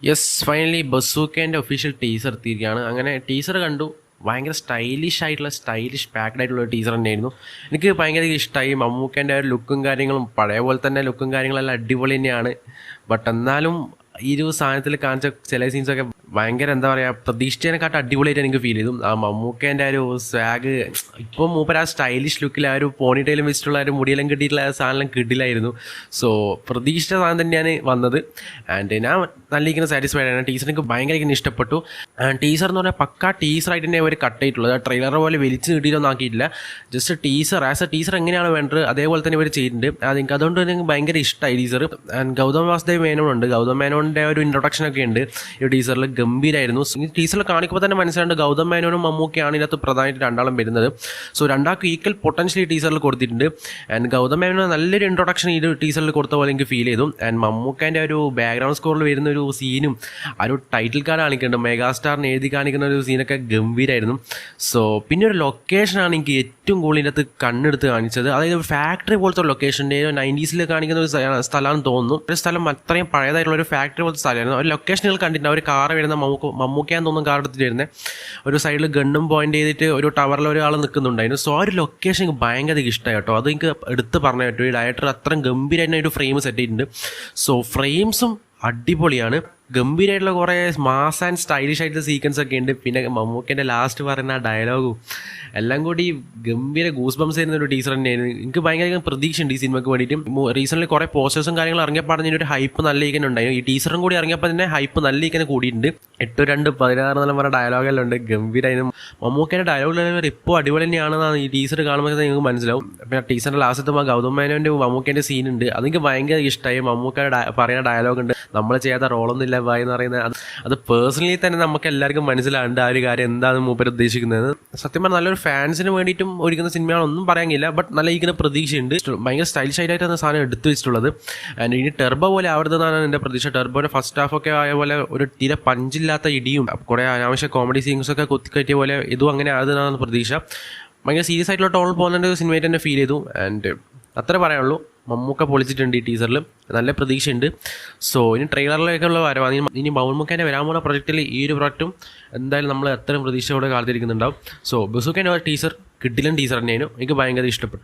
Yes, finally ബസൂക്കേൻ്റെ official teaser എത്തിയിരിക്കുകയാണ്. അങ്ങനെ teaser കണ്ടു. ഭയങ്കര സ്റ്റൈലിഷ് പാക്ഡ് ആയിട്ടുള്ള ടീസർ തന്നെയായിരുന്നു. എനിക്ക് ഭയങ്കര ഇഷ്ടമായി. മമ്മൂക്കേൻ്റെ ഒരു ലുക്കും കാര്യങ്ങളും പഴയ പോലെ തന്നെ ലുക്കും കാര്യങ്ങളെല്ലാം അടിപൊളി തന്നെയാണ്. ബട്ട് എന്നാലും ഈ ഒരു സാധനത്തിൽ കാണിച്ച ചില സീൻസൊക്കെ ഭയങ്കര എന്താ പറയുക, പ്രതീക്ഷിച്ചതിനെക്കാട്ടും അടിപൊളിയായിട്ട് എനിക്ക് ഫീൽ ചെയ്തു. ആ മമ്മൂക്കേൻ്റെ ഒരു സ്വാഗ്, ഇപ്പം മൂപ്പർ ആ സ്റ്റൈലിഷ് ലുക്കിൽ ആ ഒരു പോണിറ്റയിലും വെച്ചിട്ടുള്ള ഒരു മുടിയെല്ലാം കിട്ടിയിട്ടുള്ള ആ സാധനം കിട്ടില്ലായിരുന്നു. സോ പ്രതീക്ഷിച്ച സാധനം തന്നെയാണ് വന്നത്. ആൻഡ് ഞാൻ നല്ല സാറ്റിസ്ഫൈഡ് ആണ്. ടീച്ചർ എനിക്ക് ഭയങ്കര ഇഷ്ടപ്പെട്ടു. ടീച്ചർ എന്ന് പറഞ്ഞാൽ പക്കാ ടീച്ചറായിട്ട് തന്നെ അവർ കട്ട് ചെയ്തിട്ടുള്ളത്. ട്രെയിലർ പോലെ വലിച്ച് കിട്ടിയിട്ടൊന്നും ആക്കിയിട്ടില്ല. Just teacher as A teacher എങ്ങനെയാണ് വേണ്ടത് അതേപോലെ തന്നെ ഇവർ ചെയ്തിട്ടുണ്ട്. എനിക്ക് അതുകൊണ്ട് എനിക്ക് ഭയങ്കര ഇഷ്ടമായി ടീച്ചർ. ആൻഡ് ഗൗതം വാസുദേവ് മേനോനുണ്ട്. ഗൗതം മേനോൻ്റെ ഒരു ഇൻട്രൊഡക്ഷൻ ഒക്കെ ഉണ്ട് ഈ ടീച്ചറിൽ. ഗംഭീരമായിരുന്നു. ഈ ടീച്ചറിൽ കാണിക്കുമ്പോൾ തന്നെ മനസ്സിലാണ്ട് ഗൗതം മേനോനും മമ്മൂക്കയാണ് ഇതിനകത്ത് പ്രധാനമായിട്ട് രണ്ടാളും വരുന്നത്. സോ രണ്ടാൾക്ക് ഈക്വൽ പൊട്ടൻഷ്യൽ ഈ ടീച്ചറിൽ കൊടുത്തിട്ടുണ്ട്. ആൻഡ് ഗൗതം മേനോന് നല്ലൊരു ഇൻട്രൊഡക്ഷൻ ഈ ടീച്ചറിൽ കൊടുത്ത പോലെ എനിക്ക് ഫീൽ ചെയ്തു. ആൻഡ് മമ്മൂക്കേൻ്റെ ഒരു ബാക്ക്ഗ്രൗണ്ട് സ്കോറിൽ വരുന്ന ഒരു സീനും ആ ഒരു ടൈറ്റിൽ കാർഡ് കാണിക്കുന്നുണ്ട്, മെഗാസ്റ്റാറിന് എഴുതി കാണിക്കുന്ന ഒരു സീനൊക്കെ ഗംഭീരമായിരുന്നു. സോ പിന്നെ ഒരു ലൊക്കേഷനാണ് എനിക്ക് ഏറ്റവും കൂടുതൽ ഇതിനകത്ത് കണ്ണെടുത്ത് കാണിച്ചത്. അതായത് ഒരു ഫാക്ടറി പോലത്തെ ഒരു ലൊക്കേഷൻ്റെ 90s കാണിക്കുന്ന ഒരു സ്ഥലമാണെന്ന് തോന്നുന്നു. ഒരു സ്ഥലം അത്രയും പഴയതായിട്ടുള്ള ഒരു ഫാക്ടറി പോലത്തെ സ്ഥലമായിരുന്നു. ഒരു ലൊക്കേഷനുകൾ കണ്ടിട്ടുണ്ട്. ഒരു കാറ് വരുന്ന മമ്മൂക്കയാന്ന് തോന്നുന്നു കാർ എടുത്തിട്ട് വരുന്നത്. ഒരു സൈഡിൽ ഗണ്ണും പോയിന്റ് ചെയ്തിട്ട് ഒരു ടവറിൽ ഒരാൾ നിൽക്കുന്നുണ്ടായിരുന്നു. സോ ആ ഒരു ലൊക്കേഷൻ എനിക്ക് ഭയങ്കര ഇഷ്ടമായി കേട്ടോ. അത് എനിക്ക് എടുത്ത് പറഞ്ഞു പറ്റും. ഈ ഡയറക്ടർ അത്രയും ഗംഭീരമായിട്ട് ഒരു ഫ്രെയിം സെറ്റ് ചെയ്തിട്ടുണ്ട്. സോ ഫ്രെയിംസും അടിപൊളിയാണ്. ഗംഭീരമായിട്ടുള്ള കുറേ മാസ് ആൻഡ് സ്റ്റൈലിഷ് ആയിട്ടുള്ള സീക്വൻസ് ഒക്കെ ഉണ്ട്. പിന്നെ മമ്മൂക്കേൻ്റെ ലാസ്റ്റ് പറയുന്ന ആ ഡയലോഗും എല്ലാം കൂടി ഗംഭീര ഗൂസ് ബംസ് ആയിരുന്ന ഒരു ടീച്ചർ തന്നെയായിരുന്നു. എനിക്ക് ഭയങ്കര പ്രതീക്ഷയുണ്ട് ഈ സിനിമയ്ക്ക് വേണ്ടിയിട്ട്. റീസെൻ്റ്ലി കുറേ പോസ്റ്റേഴ്സും കാര്യങ്ങളും ഇറങ്ങിയപ്പോൾ ഒരു ഹൈപ്പ് നല്ല ഈക്കൻ ഉണ്ടായിരുന്നു. ഈ ടീച്ചറും കൂടി ഇറങ്ങിയപ്പോൾ തന്നെ ഹൈപ്പ് നല്ല ഈക്കനെ കൂടിയിട്ടുണ്ട്. 8-2-16 എന്നെല്ലാം പറഞ്ഞ ഡയലോഗെല്ലാം ഉണ്ട്. ഗംഭീരമായിരുന്നു. മമ്മൂക്കേൻ്റെ ഡയലോഗ് ഇപ്പോൾ അടിപൊളി തന്നെയാണെന്നാണ് ഈ ടീച്ചർ കാണുമ്പോൾ നിങ്ങൾക്ക് മനസ്സിലാവും. പിന്നെ ടീച്ചറിൻ്റെ ലാസ്റ്റ് ഗൗതം മേനോൻ്റെ മമ്മൂക്കേൻ്റെ സീനുണ്ട്. അതെനിക്ക് ഭയങ്കര ഇഷ്ടമായി. മമ്മൂക്കയുടെ പറയുന്ന ഡയലോഗുണ്ട്, നമ്മൾ ചെയ്യാത്ത റോളൊന്നുമില്ല വായി എന്ന് പറയുന്നത്. അത് പേഴ്സണലി തന്നെ നമുക്ക് എല്ലാവർക്കും മനസ്സിലാണ്ട് ആ ഒരു കാര്യം എന്താണ് മൂപ്പർ ഉദ്ദേശിക്കുന്നത്. സത്യം പറഞ്ഞാൽ നല്ലൊരു ഫാൻസിന് വേണ്ടിയിട്ടും ഒരുക്കുന്ന സിനിമയാണൊന്നും പറയാനില്ല. ബട്ട് നല്ല ഈക്കുന്ന പ്രതീക്ഷയുണ്ട്. ഭയങ്കര സ്റ്റൈലിഷ് ആയിട്ടാണ് സാധനം എടുത്തു വെച്ചിട്ടുള്ളത്. ആൻഡ് ഇനി ടെർബോ പോലെ ആവരുതെന്നാണ് എൻ്റെ പ്രതീക്ഷ. ടെർബോയുടെ ഫസ്റ്റ് ഹാഫൊക്കെ ആയ പോലെ ഒരു തീരെ പഞ്ചില്ലാത്ത ഇടിയും കുറേ അനാവശ്യ കോമഡി സീൻസൊക്കെ കുത്തിക്കയറ്റിയ പോലെ ഇതും അങ്ങനെ ആകുന്നതാണ് പ്രതീക്ഷ. ഭയങ്കര സീരിയസ് ആയിട്ടുള്ള ടോൾ പോകുന്ന ഒരു സിനിമയായിട്ട് തന്നെ ഫീൽ ചെയ്തു. ആൻഡ് അത്ര പറയാനുള്ളൂ. മമ്മൂക്ക പൊളിച്ചിട്ടുണ്ട് ഈ ടീസറിൽ. നല്ല പ്രതീക്ഷയുണ്ട്. സോ ഇനി ട്രെയിലറിലേക്കുള്ള വരവാണ്. ഇനി മമ്മൂക്കേൻ്റെ വരാൻ പോകുന്ന പ്രൊജക്റ്റിൽ ഈ ഒരു പ്രൊജക്റ്റും എന്തായാലും നമ്മൾ അത്രയും പ്രതീക്ഷയോടെ കാത്തിരിക്കുന്നുണ്ടാവും. സോ ബസൂക്കേൻ്റെ ടീസർ കിഡിലൻ ടീസർ തന്നെയായിരുന്നു. എനിക്ക് ഭയങ്കര ഇഷ്ടപ്പെട്ടു.